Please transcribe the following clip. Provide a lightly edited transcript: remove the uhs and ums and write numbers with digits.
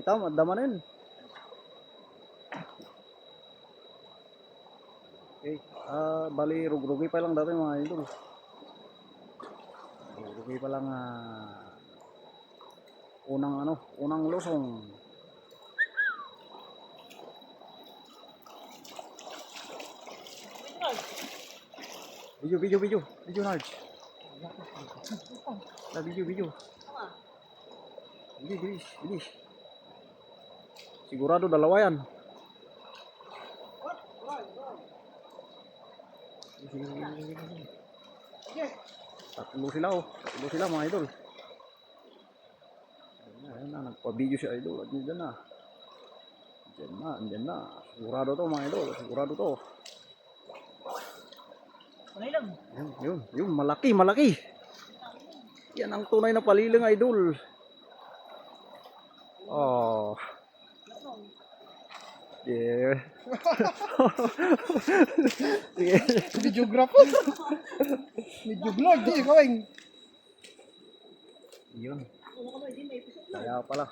Kita, madamanin. Okay, bali rugrugi pa lang dati mga idol. Rugrugi pa lang unang lusong. Video Narj. Video. Bilis. Sigurado dalawa yan. Tatlo sila mga idol. Ayan na, nagpa-video si idol. Andyan na. Sigurado to mga idol. Sigurado to. Yun, malaki. Yan ang tunay na paliling idol. Oh. Yeah. Videographer. Medyo vlog di kawing. Yun. Kaya pala.